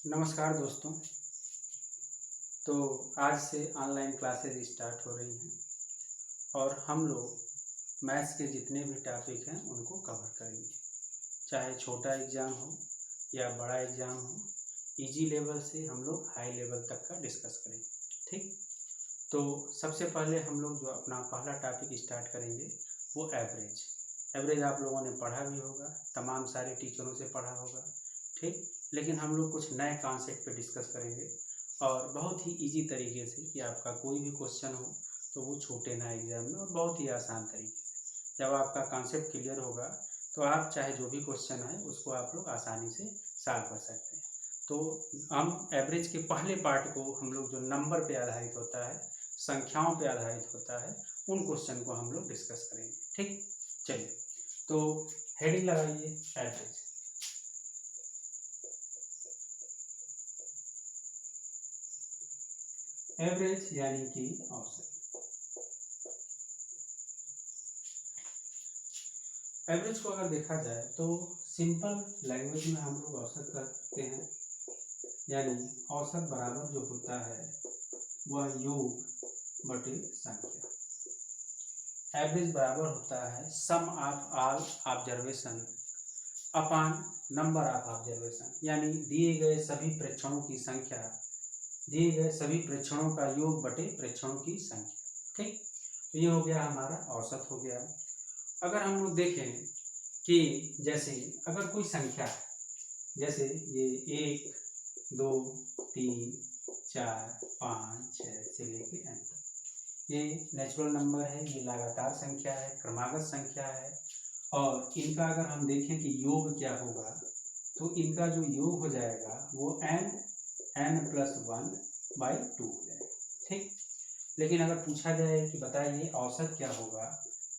नमस्कार दोस्तों। तो आज से ऑनलाइन क्लासेस स्टार्ट हो रही हैं और हम लोग मैथ्स के जितने भी टॉपिक हैं उनको कवर करेंगे, चाहे छोटा एग्ज़ाम हो या बड़ा एग्ज़ाम हो। इजी लेवल से हम लोग हाई लेवल तक का डिस्कस करेंगे। ठीक, तो सबसे पहले हम लोग जो अपना पहला टॉपिक स्टार्ट करेंगे वो एवरेज। एवरेज आप लोगों ने पढ़ा भी होगा, तमाम सारे टीचरों से पढ़ा होगा। ठीक, लेकिन हम लोग कुछ नए कॉन्सेप्ट पे डिस्कस करेंगे और बहुत ही इजी तरीके से कि आपका कोई भी क्वेश्चन हो तो वो छूटे ना एग्जाम में, और बहुत ही आसान तरीके से जब आपका कॉन्सेप्ट क्लियर होगा तो आप चाहे जो भी क्वेश्चन आए उसको आप लोग आसानी से सॉल्व कर सकते हैं। तो हम एवरेज के पहले पार्ट को हम लोग जो नंबर पे आधारित होता है, संख्याओं पे आधारित होता है, उन क्वेश्चन को हम लोग डिस्कस करेंगे। ठीक, चलिए तो हेडिंग लगाइए एवरेज। एवरेज यानी कि औसत। एवरेज को अगर देखा जाए तो सिंपल लैंग्वेज में हम लोग औसत करते हैं, यानी औसत बराबर जो होता है वह योग बटे संख्या। एवरेज बराबर होता है sum of all observation upon number of observation, यानी दिए गए सभी प्रेक्षणों की संख्या, दिए गए सभी प्रेक्षणों का योग बटे प्रेक्षणों की संख्या। ठीक, तो ये हो गया हमारा औसत हो गया। अगर हम लोग देखें कि जैसे अगर कोई संख्या है, जैसे ये 1 2 3 4 5 6 से लेके n तक, ये नेचुरल नंबर है, ये लगातार संख्या है, क्रमागत संख्या है। और इनका अगर हम देखें कि योग क्या होगा तो इनका जो योग हो जाएगा वो n+1/2 हो जाएगा। ठीक, लेकिन अगर पूछा जाए कि बताइए औसत क्या होगा,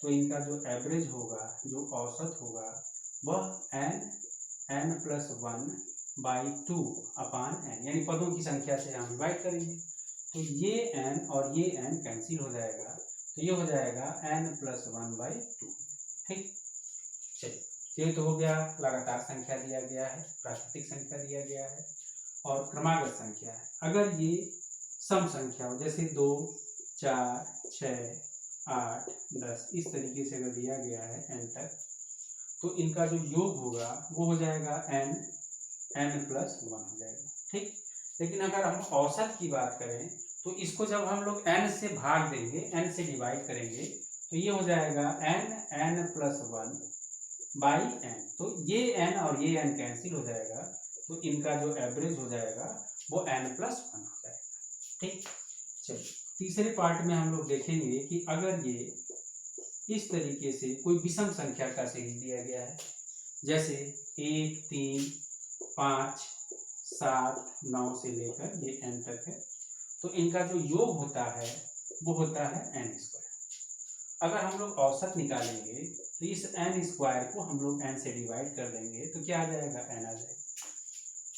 तो इनका जो एवरेज होगा, जो औसत होगा, वह n+1/2 अपान n, यानी पदों की संख्या से हम डिवाइड करेंगे तो ये n और ये n कैंसिल हो जाएगा, तो ये हो जाएगा n+1/2। ठीक, चलिए ये तो हो गया, लगातार संख्या दिया गया है, प्राकृतिक संख्या दिया गया है और क्रमागत संख्या है। अगर ये सम संख्या हो, जैसे 2 4 6 8 10 इस तरीके से अगर दिया गया है n तक, तो इनका जो योग होगा वो हो जाएगा n+1 हो जाएगा। ठीक, लेकिन अगर हम औसत की बात करें तो इसको जब हम लोग n से भाग देंगे, n से डिवाइड करेंगे, तो ये हो जाएगा n+1/n। तो ये n और ये n कैंसिल हो जाएगा, तो इनका जो एवरेज हो जाएगा वो n+1 हो जाएगा। ठीक, चलिए तीसरे पार्ट में हम लोग देखेंगे कि अगर ये इस तरीके से कोई विषम संख्या का सीरीज दिया गया है, जैसे 1 3 5 7 9 से लेकर ये n तक है, तो इनका जो योग होता है वो होता है n²। अगर हम लोग औसत निकालेंगे तो इस n² को हम लोग n से डिवाइड कर देंगे तो क्या आ जाएगा, n आ जाएगा।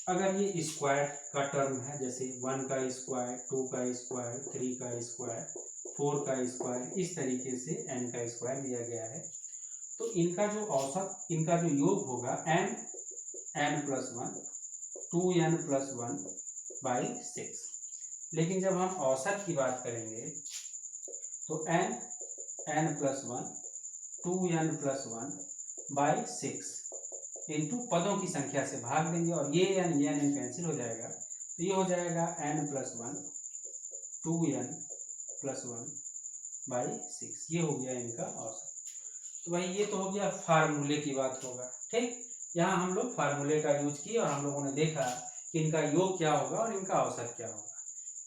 अगर ये स्क्वायर का टर्म है, जैसे 1 का स्क्वायर, 2 का स्क्वायर, 3 का स्क्वायर, 4 का स्क्वायर, इस तरीके से n का स्क्वायर दिया गया है, तो इनका जो औसत, इनका जो योग होगा n+1 2n+1/6। लेकिन जब हम औसत की बात करेंगे तो n+1 2n+1/6 इंटू पदों की संख्या से भाग देंगे और ये n कैंसिल हो जाएगा, तो ये हो जाएगा n+1 2n+1/6। ये हो गया इनका औसत। तो भाई ये तो हो गया फार्मूले की बात होगा। ठीक, यहाँ हम लोग फार्मूले का यूज किए और हम लोगों ने देखा कि इनका योग क्या होगा और इनका औसत क्या होगा।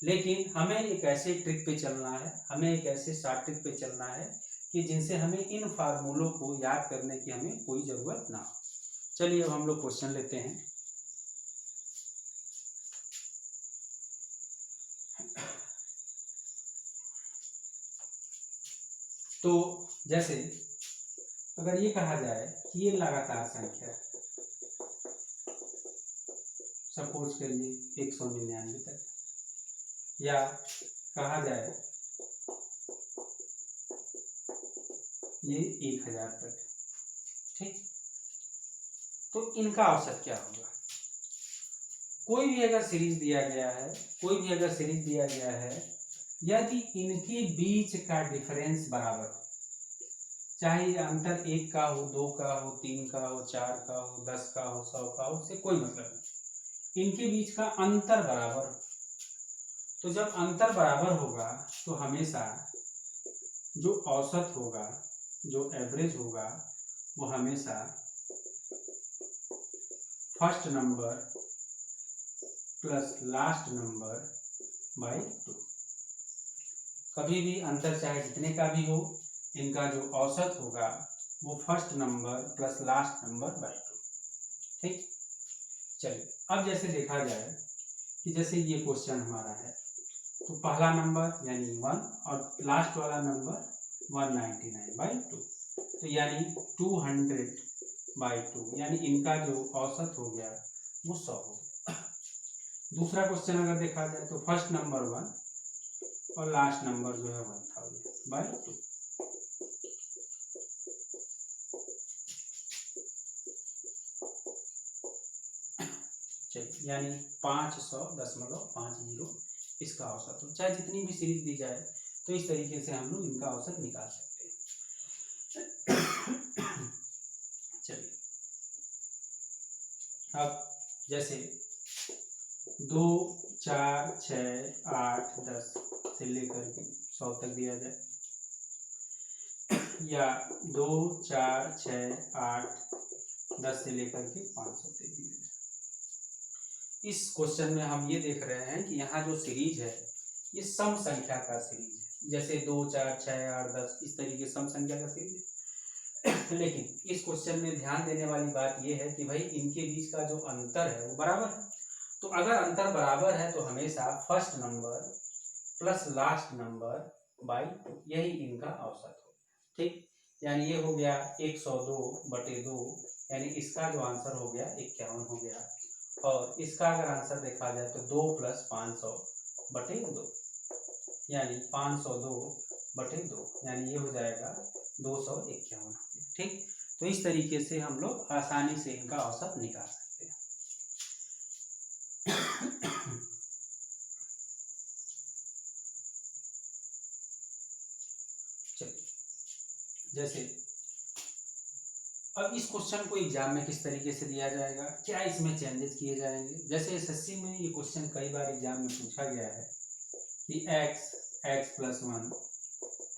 लेकिन हमें एक ऐसे ट्रिक पे चलना है, हमें एक ऐसे शॉर्ट ट्रिक पे चलना है कि जिनसे हमें इन फार्मूलों को याद करने की हमें कोई ज़रूरत ना हो। चलिए अब हम लोग क्वेश्चन लेते हैं। तो जैसे अगर ये कहा जाए कि ये लगातार संख्या है, सपोज करिए 199 तक, या कहा जाए ये 1000 तक, ठीक, तो इनका औसत क्या होगा। कोई भी अगर सीरीज दिया गया है, कोई भी अगर सीरीज दिया गया है, यदि इनके बीच का डिफरेंस बराबर हो, चाहे अंतर 1 का हो, 2 का हो, 3 का हो, 4 का हो, 10 का हो, 100 का हो, उससे कोई मतलब नहीं, इनके बीच का अंतर बराबर हो। तो जब अंतर बराबर होगा तो हमेशा जो औसत होगा, जो एवरेज होगा, वो हमेशा first number plus last number by 2। कभी भी अंतर चाहे जितने का भी हो, इनका जो औसत होगा वो first number plus last number by 2। ठीक, चलिए अब जैसे देखा जाए कि जैसे ये क्वेश्चन हमारा है, तो पहला नंबर यानी 1 और लास्ट वाला नंबर 199 बाई 2, तो यानी 200 बाई 2, यानी इनका जो औसत हो गया वो 100 हो गया। दूसरा क्वेश्चन अगर देखा जाए तो फर्स्ट नंबर 1 और लास्ट नंबर जो है 1000 बाई 2। चलिए, यानी 500.50 इसका औसत हो। चाहे जितनी भी सीरीज दी जाए तो इस तरीके से हम लोग इनका औसत निकाल सकते हैं। चलिए, अब जैसे 2, 4, 6, 8, 10 से लेकर के 100 तक दिया जाए, या 2, 4, 6, 8, 10 से लेकर के 500 तक दिया जाए। इस क्वेश्चन में हम ये देख रहे हैं कि यहाँ जो सीरीज है ये सम संख्या का सीरीज है, जैसे 2, 4, 6, 8, 10 इस तरीके सम संख्या का सीरीज है। लेकिन इस क्वेश्चन में ध्यान देने वाली बात ये है कि भाई इनके बीच का जो अंतर है वो बराबर है। तो अगर अंतर बराबर है तो हमेशा first number plus last number by 2, यही इनका औसत हो। ठीक, यानी ये हो गया 102/2, यानी इसका जो आंसर हो गया 51 हो गया। और इसका अगर आंसर देखा जाए तो 2 + 500/2, यानी 502/2, यानी ये हो जाएगा 251 हो गया। ठीक, तो इस तरीके से हम लोग आसानी से इनका औसत निकाल सकते हैं। चलिए, जैसे अब इस क्वेश्चन को एग्जाम में किस तरीके से दिया जाएगा, क्या इसमें चेंजेस किए जाएंगे। जैसे एसएससी में ये क्वेश्चन कई बार एग्जाम में पूछा गया है कि x, x + 1,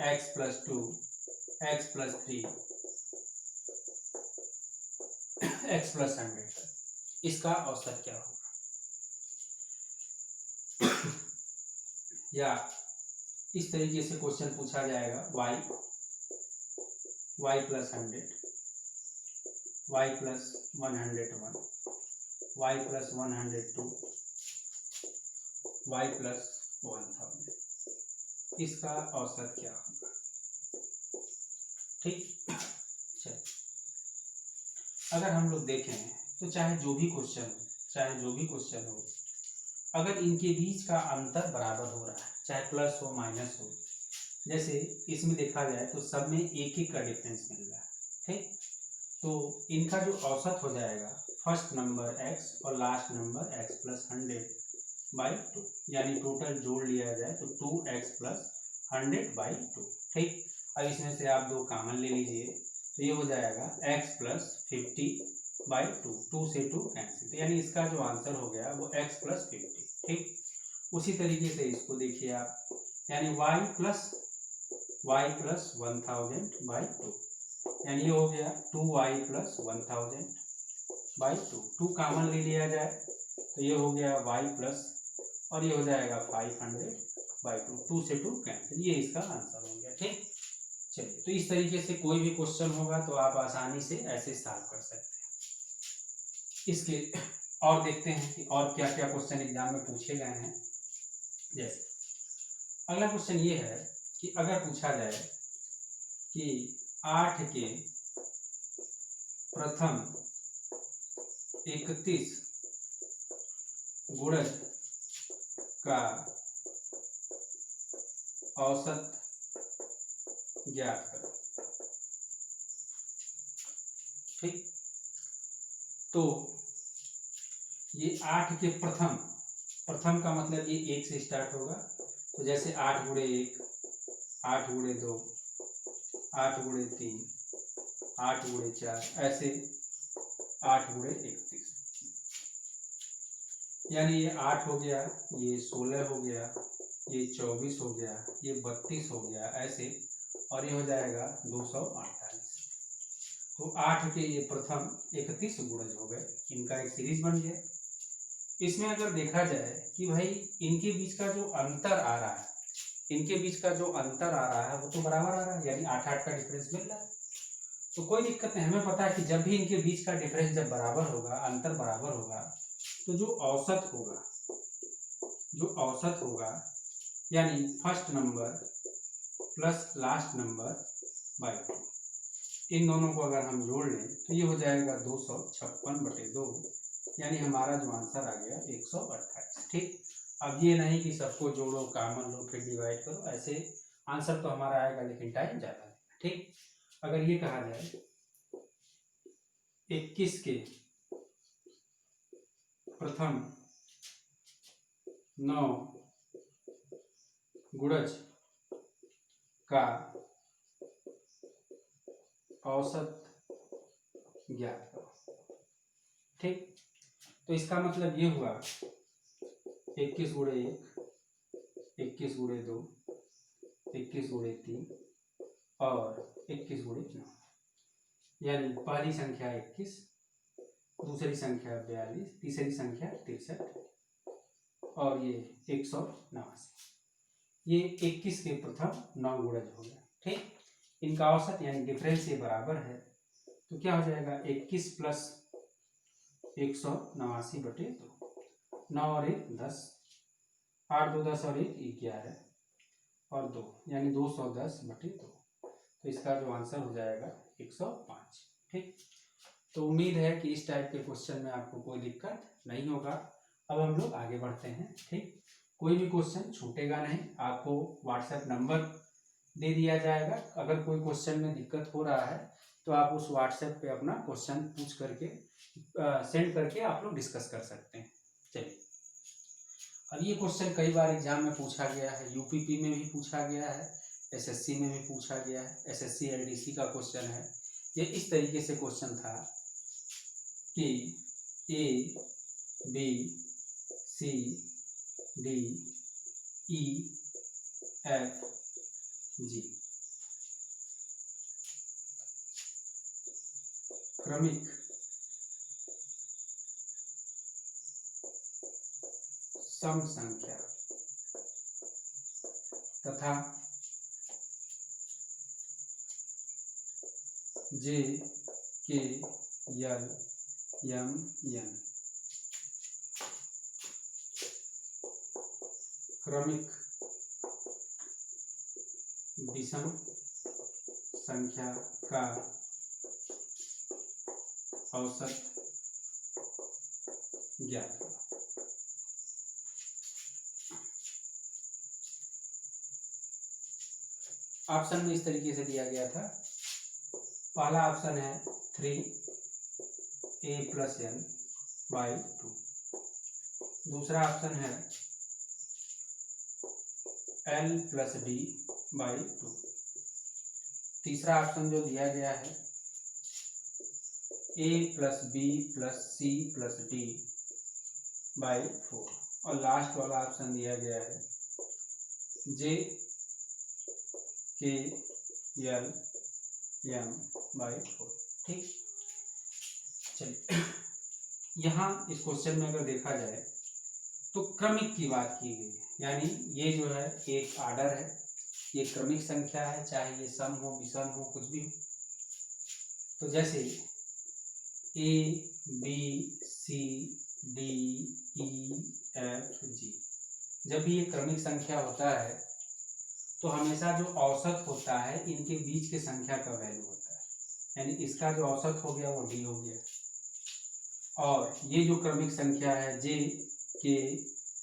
x + 2, x + 3, x + 100, इसका औसत क्या होगा। या इस तरीके से क्वेश्चन पूछा जाएगा y + 100, y + 101, y + 102, y + 1000, इसका औसत क्या होगा। ठीक, चलिए, अगर हम लोग देखें तो चाहे जो भी क्वेश्चन हो, अगर इनके बीच का अंतर बराबर हो रहा है, चाहे प्लस हो माइनस हो, जैसे इसमें देखा जाए तो सब में 1-1 का डिफरेंस मिल रहा है। ठीक, तो इनका जो औसत हो जाएगा फर्स्ट नंबर x और लास्ट नंबर x + 100/2, यानी टोटल जोड़ लिया जाए तो 2x + 100/2। ठीक, अब इसमें से आप 2 कॉमन ले लीजिए तो ये हो जाएगा x + 50/2, 2 से 2 कैंसिल, यानी इसका जो आंसर हो गया वो x + 50। ठीक, उसी तरीके से इसको देखिए आप, यानी y + 1000/2, यानी ये हो गया 2y + 1000/2, 2 कॉमन ले लिया जाए तो ये हो गया y प्लस, और ये हो जाएगा 500/2, 2 से 2 कैंसिल, ये इसका आंसर हो गया। ठीक, चलिए, तो इस तरीके से कोई भी क्वेश्चन होगा तो आप आसानी से ऐसे सॉल्व कर सकते हैं। इसके और देखते हैं कि और क्या क्या क्वेश्चन एग्जाम में पूछे गए हैं। जैसे अगला क्वेश्चन ये है कि अगर पूछा जाए कि 8 के प्रथम 31 गुणज का औसत ज्ञात करो। ठीक, तो ये 8 के प्रथम, प्रथम का मतलब ये 1 से स्टार्ट होगा। तो जैसे 8 गुणे 1, 8 गुणे 2, 8 गुणे 3, 8 गुणे 4, ऐसे 8 गुणे 31, यानी ये 8 हो गया, ये 16 हो गया, ये 24 हो गया, ये 32 हो गया, ऐसे, और ये हो जाएगा 248। तो 8 के ये प्रथम 31 गुणज हो गए, इनका एक सीरीज बन गया। इसमें अगर देखा जाए कि भाई इनके बीच का जो अंतर आ रहा है, इनके बीच का जो अंतर आ रहा है वो तो बराबर आ रहा है, यानी 8-8 का डिफरेंस मिल रहा है। तो कोई दिक्कत नहीं, हमें पता है कि जब भी इनके बीच का डिफरेंस जब बराबर होगा, अंतर बराबर होगा, तो जो औसत होगा, जो औसत होगा, यानी first number plus last number by 2, इन दोनों को अगर हम जोड़ लें तो ये हो जाएगा 256/2, यानी हमारा जो आंसर आ गया 128। ठीक, अब ये नहीं कि सबको जोड़ो, कॉमन लो, फिर डिवाइड करो, ऐसे आंसर तो हमारा आएगा, लेकिन टाइम ज़्यादा है। ठीक, अगर ये कहा जाए 21 के प्रथम 9 गुणज का औसत ज्ञात करो। ठीक, तो इसका मतलब ये हुआ 21 गुणे 1, 21 गुणे 2, 21 गुणे 3 और 21 गुणे 9, यानी पहली संख्या 21, दूसरी संख्या 42, तीसरी संख्या 63 और ये 189। ये 21 के प्रथम 9 गुणज हो गया। ठीक, इनका औसत यानी डिफरेंस ये बराबर है, तो क्या हो जाएगा 21 प्लस 189/2, 9 और 1 10, 8 2 10 और 1 11 और 2, यानी 210/2, तो इसका जो आंसर हो जाएगा 105। ठीक, तो उम्मीद है कि इस टाइप के क्वेश्चन में आपको कोई दिक्कत नहीं होगा। अब हम लोग आगे बढ़ते हैं। ठीक, कोई भी क्वेश्चन छूटेगा नहीं, आपको व्हाट्सएप नंबर दे दिया जाएगा। अगर कोई क्वेश्चन में दिक्कत हो रहा है तो आप उस व्हाट्सएप पे अपना क्वेश्चन पूछ करके सेंड करके आप लोग डिस्कस कर सकते हैं। चलिए, अब ये क्वेश्चन कई बार एग्जाम में पूछा गया है, यूपीपी में भी पूछा गया है, एसएससी में भी पूछा गया है, एसएससी एलडीसी का क्वेश्चन है। ये इस तरीके से क्वेश्चन था कि A B C D E F G क्रमिक सम संख्या तथा जे के यल यम यन क्रमिक विषम संख्या का औसत ज्ञात करो। ऑप्शन में इस तरीके से दिया गया था। पहला ऑप्शन है 3a+n/2, दूसरा ऑप्शन है l+d/2, तीसरा ऑप्शन जो दिया गया है a+b+c+d/4 और लास्ट वाला ऑप्शन दिया गया है j/k/l/m/4। ठीक, चलिए, यहाँ इस क्वेश्चन में अगर देखा जाए तो क्रमिक की बात की गई है, यानी ये जो है एक आर्डर है, ये क्रमिक संख्या है, चाहे ये सम हो, विषम हो, कुछ भी हो। तो जैसे A B C D E F G, जब भी ये क्रमिक संख्या होता है तो हमेशा जो औसत होता है इनके बीच के संख्या का वैल्यू होता है, यानी इसका जो औसत हो गया वो डी हो गया। और ये जो क्रमिक संख्या है जे के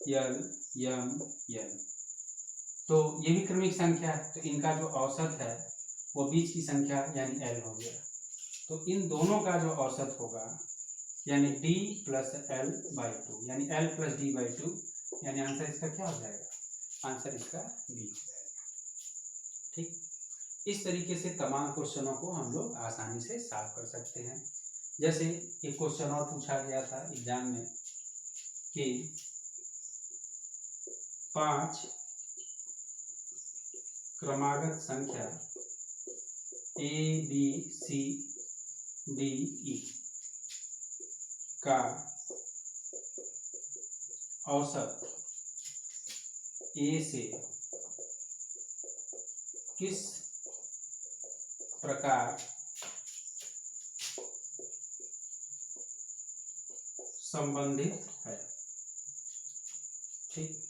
यल यम यन, तो ये भी क्रमिक संख्या है, तो इनका जो औसत है वो बीच की संख्या यानी एल हो गया। तो इन दोनों का जो औसत होगा यानी d plus L by two, यानी l plus D by two, यानी आंसर इसका क्या हो जाएगा? आंसर इसका डी हो जाएगा। ठीक, इस तरीके से तमाम क्वेश्चनों को हम लोग आसानी से सॉल्व कर सकते हैं। जैसे एक क्वेश्चन और पूछा गया था एग्जाम में कि 5 क्रमागत संख्या ए बी सी डी ई का औसत ए से किस प्रकार संबंधित है। ठीक,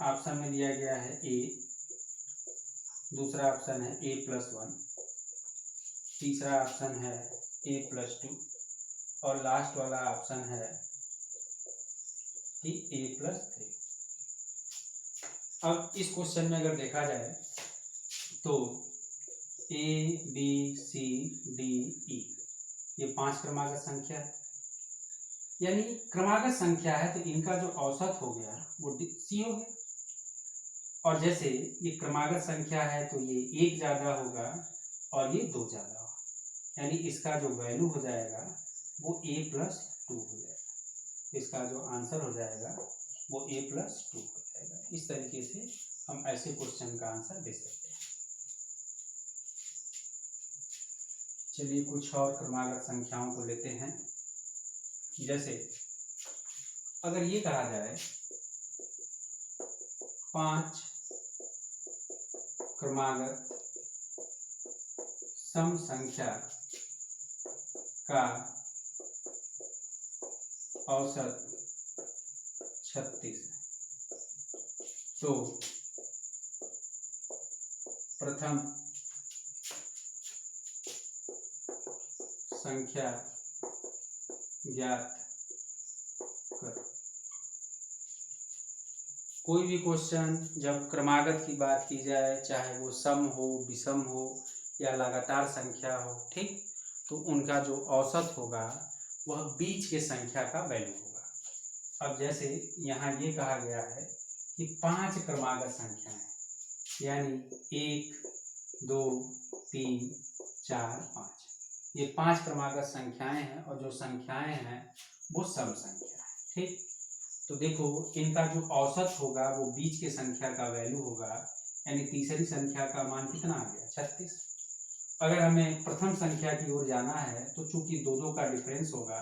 ऑप्शन में दिया गया है ए, दूसरा ऑप्शन है ए प्लस वन, तीसरा ऑप्शन है ए प्लस टू और लास्ट वाला ऑप्शन है कि ए प्लस थ्री। अब इस क्वेश्चन में अगर देखा जाए तो ए बी सी डी ई ये 5 क्रमागत संख्या है, यानी क्रमागत संख्या है तो इनका जो औसत हो गया वो सी हो गया। और जैसे ये क्रमागत संख्या है तो ये 1 ज़्यादा होगा और ये 2 ज़्यादा होगा, यानी इसका जो वैल्यू हो जाएगा वो a प्लस टू हो जाएगा। तो इसका जो आंसर हो जाएगा वो a प्लस टू हो जाएगा। इस तरीके से हम ऐसे क्वेश्चन का आंसर दे सकते हैं। चलिए कुछ और क्रमागत संख्याओं को लेते हैं। जैसे अगर ये कहा जाए 5 क्रमागत सम संख्या का औसत 36 है, तो प्रथम संख्या ज्ञात करो। कोई भी क्वेश्चन जब क्रमागत की बात की जाए, चाहे वो सम हो, विषम हो या लगातार संख्या हो, ठीक, तो उनका जो औसत होगा वह बीच के संख्या का वैल्यू होगा। अब जैसे यहाँ ये कहा गया है कि 5 क्रमागत संख्याएं, यानी 1 2 3 4 5, ये 5 क्रमागत संख्याएं हैं और जो संख्याएं हैं वो सम संख्या है। ठीक, तो देखो इनका जो औसत होगा वो बीच के संख्या का वैल्यू होगा, यानी तीसरी संख्या का मान कितना आ गया? 36। अगर हमें प्रथम संख्या की ओर जाना है तो चूंकि दो का डिफरेंस होगा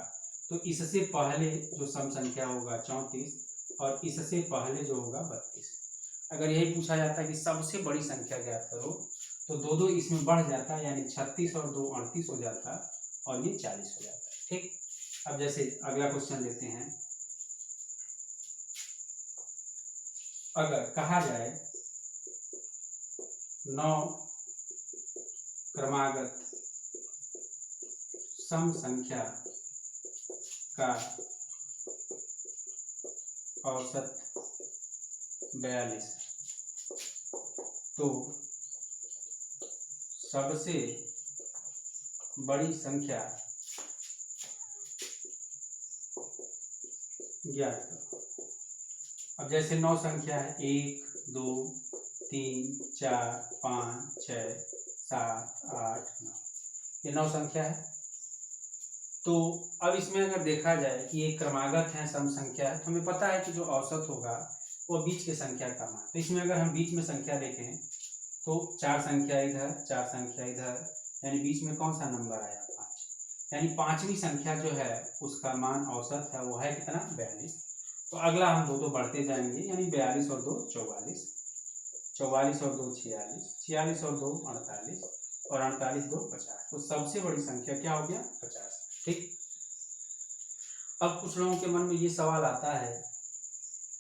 तो इससे पहले जो सम संख्या होगा 34 और इससे पहले जो होगा 32। अगर यही पूछा जाता कि सबसे बड़ी संख्या ज्ञात करो तो दो इसमें बढ़ जाता, यानी 36 और 2 38 हो जाता और ये 40 हो जाता। ठीक, अब जैसे अगला क्वेश्चन लेते हैं। अगर कहा जाए 9 क्रमागत सम संख्या का औसत 42, तो सबसे बड़ी संख्या ज्ञात करो। अब जैसे 9 संख्या है 1 2 3 4 5 6 7 8 9, ये 9 संख्या है। तो अब इसमें अगर देखा जाए कि ये क्रमागत है, सम संख्या है, तो हमें पता है कि जो औसत होगा वो बीच के संख्या का मान। तो इसमें अगर हम बीच में संख्या देखें तो 4 संख्या इधर, 4 संख्या इधर, यानी बीच में कौन सा नंबर आया? 5, यानी 5वीं संख्या जो है उसका मान औसत है वो है कितना? 42। तो अगला हम दो बढ़ते जाएंगे, यानी 42 और 2 44, 44 और 2 46, 46 और 2 48 और 48 2 50। तो सबसे बड़ी संख्या क्या हो गया? 50। ठीक, अब कुछ लोगों के मन में ये सवाल आता है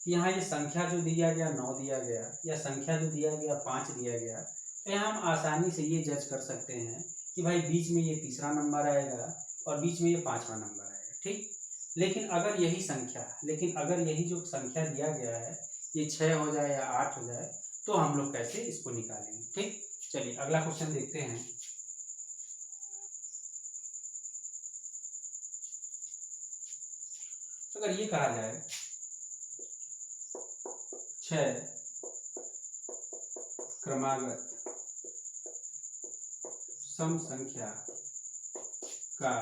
कि यहाँ ये संख्या जो दिया गया 9 दिया गया या संख्या जो दिया गया 5 दिया गया, तो यहाँ हम आसानी से ये जज कर सकते हैं कि भाई बीच में ये तीसरा नंबर आएगा और बीच में ये 5वां नंबर आएगा। ठीक, लेकिन अगर यही जो संख्या दिया गया है ये 6 हो जाए या 8 हो जाए तो हम लोग कैसे इसको निकालेंगे? ठीक, चलिए अगला क्वेश्चन देखते हैं। अगर ये कहा जाए 6 क्रमागत सम संख्या का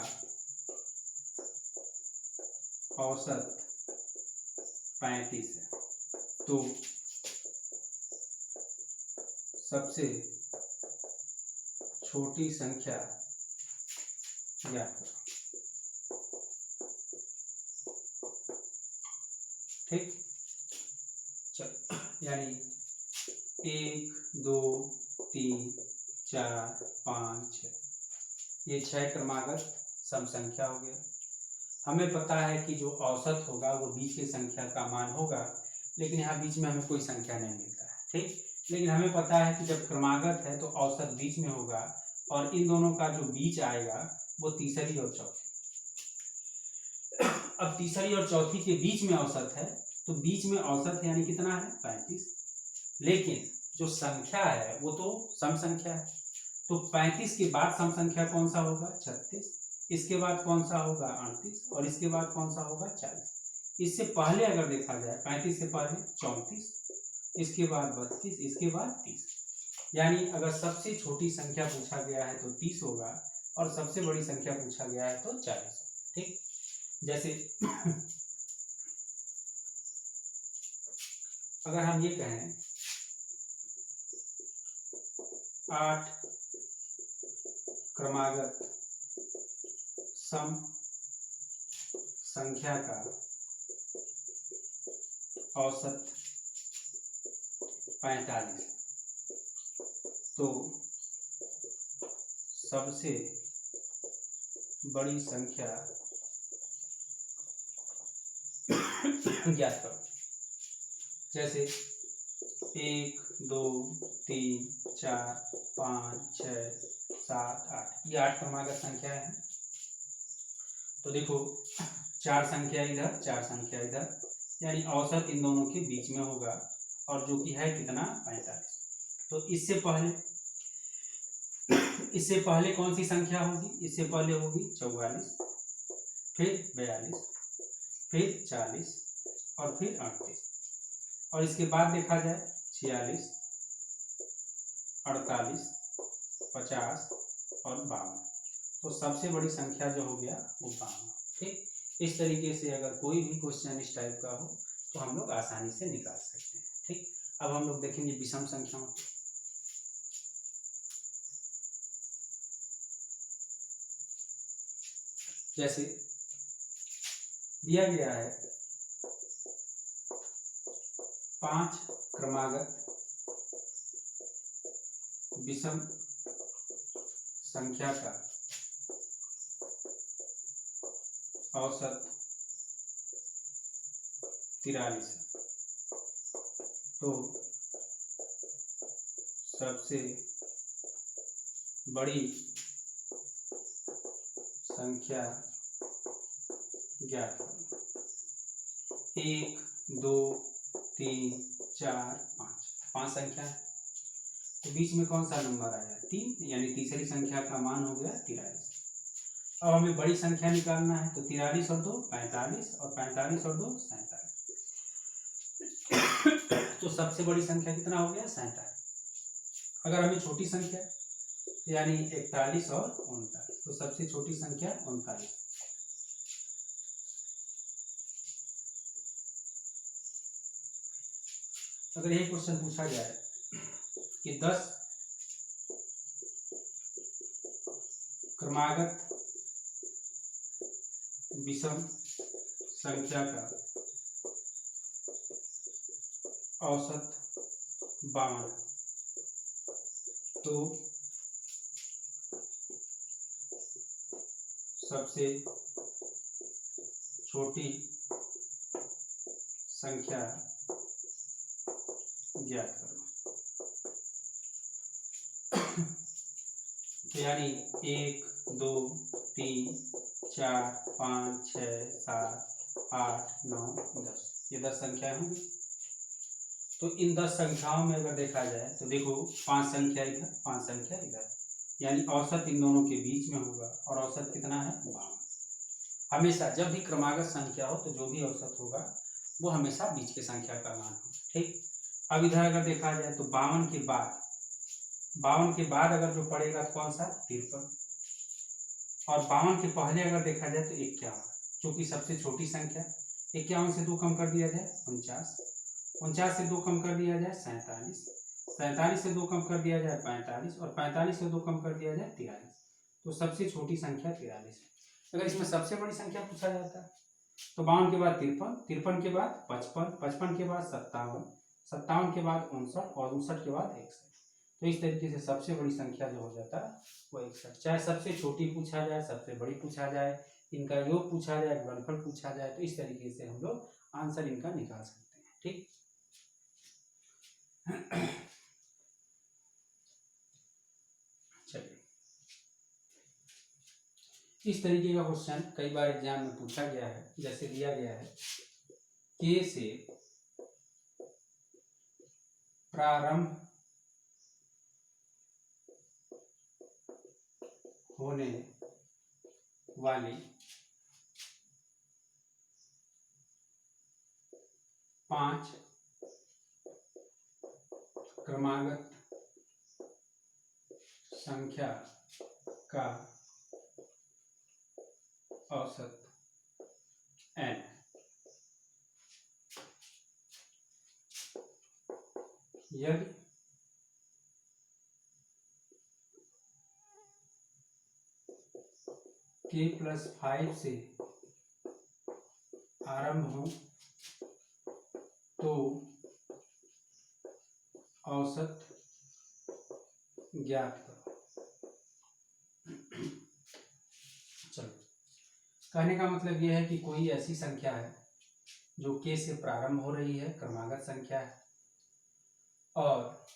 औसत 35 है, तो सबसे छोटी संख्या ज्ञात करो। ठीक, चलो, यानी 1 2 3 4 5 6, ये 6 क्रमागत सम संख्या हो गया। हमें पता है कि जो औसत होगा वो बीच की संख्या का मान होगा, लेकिन यहाँ बीच में हमें कोई संख्या नहीं मिलता है। ठीक, लेकिन हमें पता है कि जब क्रमागत है तो औसत बीच में होगा, और इन दोनों का जो बीच आएगा वो तीसरी और चौथी। अब तीसरी और चौथी के बीच में औसत है, तो बीच में औसत यानी कितना है 35, लेकिन जो संख्या है वो तो सम संख्या है, तो 35 के बाद सम संख्या कौन सा होगा 36, इसके बाद कौन सा होगा 38, और इसके बाद कौन सा होगा 40। इससे पहले अगर देखा जाए 35 से पहले 34, इसके बाद 32, इसके बाद 30, यानी अगर सबसे छोटी संख्या पूछा गया है तो 30 होगा, और सबसे बड़ी संख्या पूछा गया है तो 40। ठीक, जैसे अगर हम ये कहें 8 क्रमागत सम संख्या का औसत 45, तो सबसे बड़ी संख्या ज्ञात करो। जैसे 1 2 3 4 5 6 7 8, ये 8 क्रमागत संख्या है। तो देखो 4 संख्या इधर 4 संख्या इधर, यानी औसत इन दोनों के बीच में होगा, और जो कि है कितना 45। तो इससे पहले कौन सी संख्या होगी, इससे पहले होगी 44, फिर 42, फिर 40, और फिर 38, और इसके बाद देखा जाए 46, 48, 50 और 52, तो सबसे बड़ी संख्या जो हो गया वो 52। ठीक, इस तरीके से अगर कोई भी क्वेश्चन इस टाइप का हो तो हम लोग आसानी से निकाल सकते हैं। ठीक, अब हम लोग देखेंगे विषम संख्याओं को। जैसे दिया गया है 5 क्रमागत विषम संख्या का औसत 43 है, तो सबसे बड़ी संख्या ज्ञात करो। 1 2 3 4 5 संख्या है, तो बीच में कौन सा नंबर आया 3, यानी तीसरी संख्या का मान हो गया 43। अब हमें बड़ी संख्या निकालना है, तो 43 और 2 45, और 45 और 2 47, तो सबसे बड़ी संख्या कितना हो गया 47। अगर हमें छोटी संख्या यानी 41 और 39, तो सबसे छोटी संख्या 39। अगर यही क्वेश्चन पूछा जाए कि 10 क्रमागत विषम संख्या का औसत 52, तो सबसे छोटी संख्या ज्ञात करो। यानी 1 2 3 4 5 6 7 8 9 10, ये 10 संख्याएं होंगी। तो इन 10 संख्याओं में अगर देखा जाए तो देखो 5 संख्या इधर 5 संख्या इधर, यानी औसत इन दोनों के बीच में होगा, और औसत कितना है 52। हमेशा जब भी क्रमागत संख्या हो तो जो भी औसत होगा वो हमेशा बीच के संख्या का मान हो। ठीक, अब इधर अगर देखा जाए तो 52 के बाद अगर जो पड़ेगा तो कौन सा 53, और 52 के पहले अगर देखा जाए तो 51, चूंकि सबसे छोटी संख्या। 51 से 2 कम कर दिया जाए 49, 49 से 2 कम कर दिया जाए 47, 47 से 2 कम कर दिया जाए 45, और 45 से 2 कम कर दिया जाए 43। तो सबसे छोटी संख्या 43 है। अगर इसमें सबसे बड़ी संख्या पूछा जाता है तो 52 के बाद 53, 53 के बाद 55, 55 के बाद 57, 57 के बाद 59, और 59 के बाद 61। तो इस तरीके से सबसे बड़ी संख्या जो हो जाता है वो 61। चाहे सबसे छोटी पूछा जाए, सबसे बड़ी पूछा जाए, इनका योग पूछा जाए, गुणनफल पूछा जाए, तो इस तरीके से हम लोग आंसर इनका निकाल सकते हैं। ठीक, चलिए, इस तरीके का क्वेश्चन कई बार एग्जाम में पूछा गया है। जैसे दिया गया है के से प्रारंभ होने वाली 5 क्रमागत संख्या का औसत n। यदि k+5 से आरंभ हो तो औसत ज्ञात करो। चलो, कहने का मतलब यह है कि कोई ऐसी संख्या है जो k से प्रारंभ हो रही है, क्रमागत संख्या है, और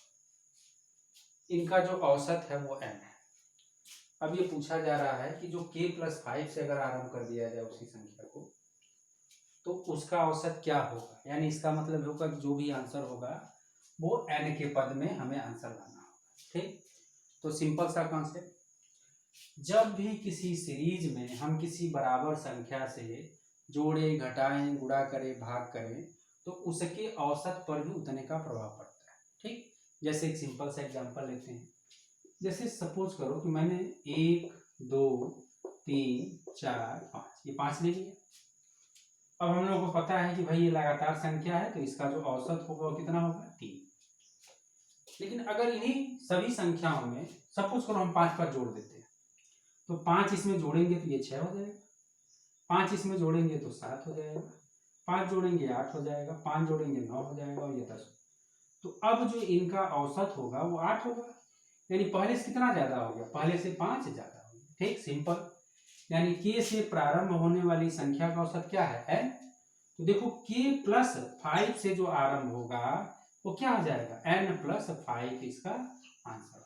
इनका जो औसत है वो n है। अब ये पूछा जा रहा है कि जो k+5 से अगर आरंभ कर दिया जाए उसी संख्या को तो उसका औसत क्या होगा। यानी इसका मतलब होगा कि जो भी आंसर होगा वो n के पद में हमें आंसर लाना होगा। ठीक, तो सिंपल सा कॉन्सेप्ट, जब भी किसी सीरीज में हम किसी बराबर संख्या से जोड़े, घटाएं, गुणा करें, भाग करें तो उसके औसत पर भी उतने का प्रभाव पड़ता है। ठीक, जैसे एक सिंपल सा एग्जांपल लेते हैं। जैसे सपोज करो कि मैंने 1, 2, 3, 4, 5 ये 5 ले लिया। अब हम लोगों को पता है कि भाई ये लगातार संख्या है तो इसका जो औसत होगा वो कितना होगा 3। लेकिन अगर इन्हीं सभी संख्याओं में सपोज करो हम 5 पर जोड़ देते हैं तो 5 इसमें जोड़ेंगे तो ये 6 हो जाएगा, 5 इसमें जोड़ेंगे तो 7 हो जाएगा, 5 जोड़ेंगे 8 हो जाएगा, 5 जोड़ेंगे 9 हो जाएगा, और ये 10। तो अब जो इनका औसत होगा वो 8 होगा। यानी पहले से कितना ज्यादा हो गया, पहले से 5 ज्यादा हो गया। ठीक, सिंपल। यानी k से प्रारंभ होने वाली संख्या का औसत क्या है n। तो देखो k+5 से जो आरंभ होगा वो क्या हो जाएगा n+5 इसका आंसर हो जाएगा।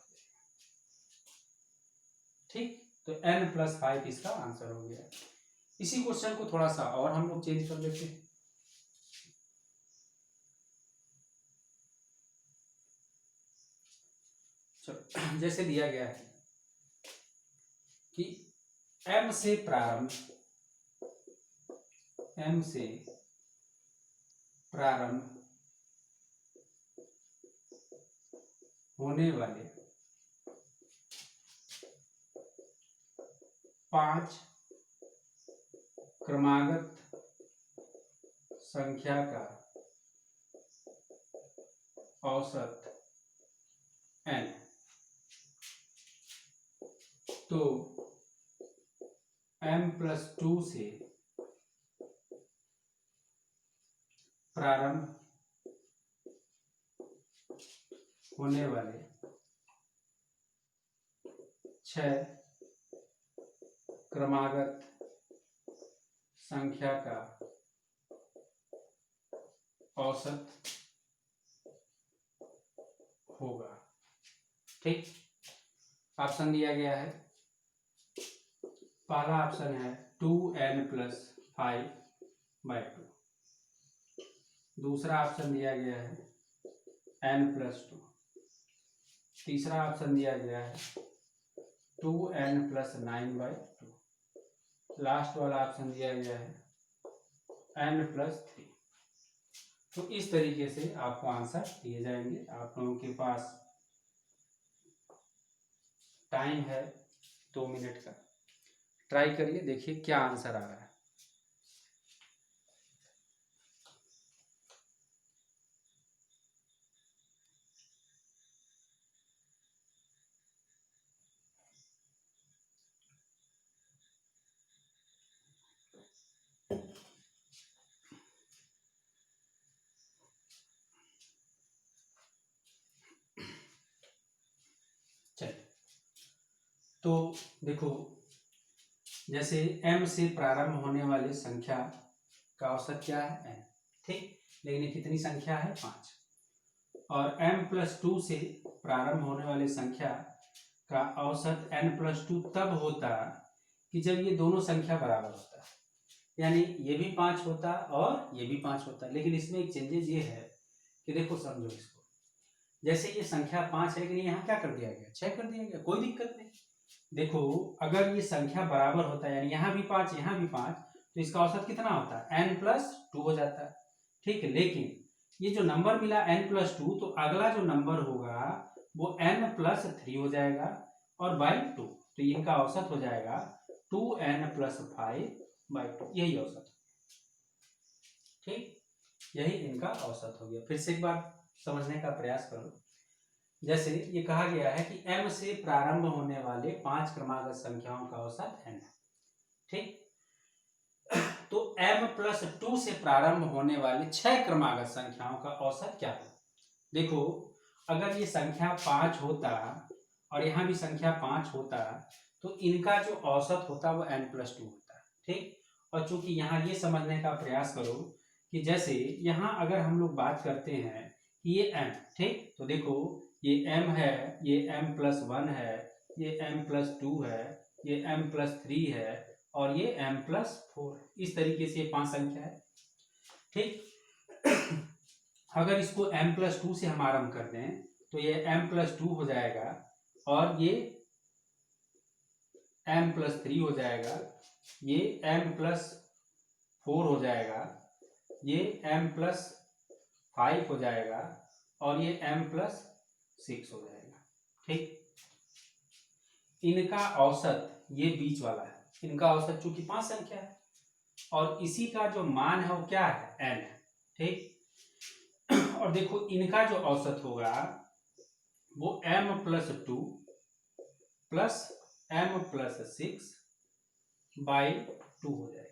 ठीक, तो n+5 इसका आंसर हो गया। इसी क्वेश्चन को थोड़ा सा और हम लोग चेंज कर लेते हैं। चलो, जैसे दिया गया है कि m से प्रारंभ होने वाले 5 क्रमागत संख्या का औसत n। तो m+2 से प्रारंभ होने वाले 6 क्रमागत संख्या का औसत होगा। ठीक, ऑप्शन दिया गया है। पहला ऑप्शन है 2n+5/2। दूसरा ऑप्शन दिया गया है n+2। तीसरा ऑप्शन दिया गया है 2n+9/2। लास्ट वाला ऑप्शन दिया गया है n+3। तो इस तरीके से आपको आंसर दिए जाएंगे। आप लोगों के पास टाइम है 2 मिनट का, ट्राई करिए, देखिए क्या आंसर आ रहा है। चलिए, तो देखो, जैसे m से प्रारंभ होने वाली संख्या का औसत क्या है n, ठीक, लेकिन ये कितनी संख्या है 5। और m+2 से प्रारंभ होने वाली संख्या का औसत n+2 तब होता कि जब ये दोनों संख्या बराबर होता, यानी ये भी 5 होता और ये भी 5 होता। लेकिन इसमें एक चेंजेस ये है कि देखो, समझो इसको, जैसे ये संख्या 5 है, लेकिन यहाँ क्या कर दिया गया, 6 कर दिया गया, कोई दिक्कत नहीं। देखो, अगर ये संख्या बराबर होता है, यानी यहाँ भी 5 यहाँ भी 5, तो इसका औसत कितना होता है, n+2 हो जाता है, ठीक है। लेकिन ये जो नंबर मिला n+2, तो अगला जो नंबर होगा वो n+3 हो जाएगा और बाई 2, तो इनका औसत हो जाएगा 2n+5/2, यही औसत, ठीक, यही इनका औसत हो गया। फिर से एक बार समझने का प्रयास करो। जैसे ये कहा गया है कि m से प्रारंभ होने वाले 5 क्रमागत संख्याओं का औसत n है, ठीक। तो m+2 से प्रारंभ होने वाली 6 क्रमागत संख्याओं का औसत क्या है। देखो, अगर ये संख्या 5 होता और यहाँ भी संख्या 5 होता, तो इनका जो औसत होता वो n+2 होता, ठीक। और चूंकि यहाँ ये समझने का प्रयास करो कि जैसे यहाँ अगर हम लोग बात करते हैं कि ये m, ठीक, तो देखो ये m है, ये m+1 है, ये m+2 है, ये m+3 है और ये m+4, इस तरीके से ये 5 संख्या है, ठीक। अगर इसको m+2 से हम आरंभ कर दें तो ये m+2 हो जाएगा और ये m+3 हो जाएगा, ये m+4 हो जाएगा, ये m+5 हो जाएगा और ये m+6 हो जाएगा, ठीक। इनका औसत ये बीच वाला है, इनका औसत चूंकि 5 संख्या है और इसी का जो मान है वो क्या है, n है, ठीक। और देखो, इनका जो औसत होगा वो m+2 प्लस m+6/2 हो जाएगा,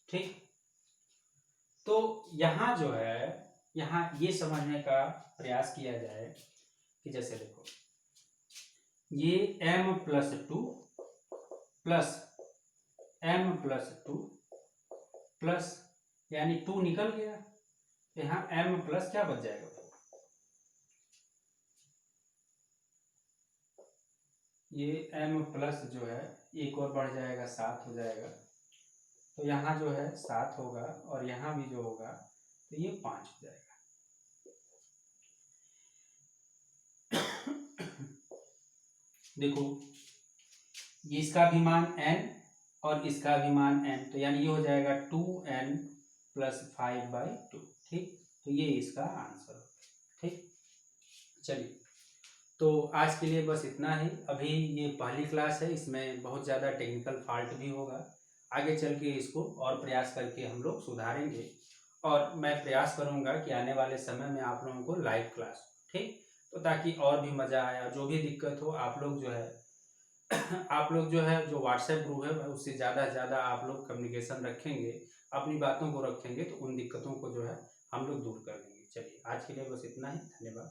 ठीक। तो यहाँ जो है, यहाँ ये समझने का प्रयास किया जाए कि जैसे देखो, ये m+2 प्लस m+2 प्लस, यानी 2 निकल गया, यहाँ m प्लस क्या बच जाएगा, ये m प्लस जो है एक और बढ़ जाएगा, 7 हो जाएगा। तो यहाँ जो है 7 होगा और यहाँ भी जो होगा तो ये 5 हो जाएगा। देखो, ये इसका भी मान n और इसका भी मान n, तो यानी ये हो जाएगा 2n+5/2, ठीक। तो ये इसका आंसर हो, ठीक। चलिए, तो आज के लिए बस इतना ही। अभी ये पहली क्लास है, इसमें बहुत ज़्यादा टेक्निकल फॉल्ट भी होगा, आगे चल के इसको और प्रयास करके हम लोग सुधारेंगे और मैं प्रयास करूँगा कि आने वाले समय में आप लोगों को लाइव क्लास, ठीक, तो ताकि और भी मज़ा आए। जो भी दिक्कत हो, आप लोग जो है जो व्हाट्सएप ग्रुप है उससे ज़्यादा से ज़्यादा आप लोग कम्युनिकेशन रखेंगे, अपनी बातों को रखेंगे, तो उन दिक्कतों को जो है हम लोग दूर कर देंगे। चलिए, आज के लिए बस इतना ही, धन्यवाद।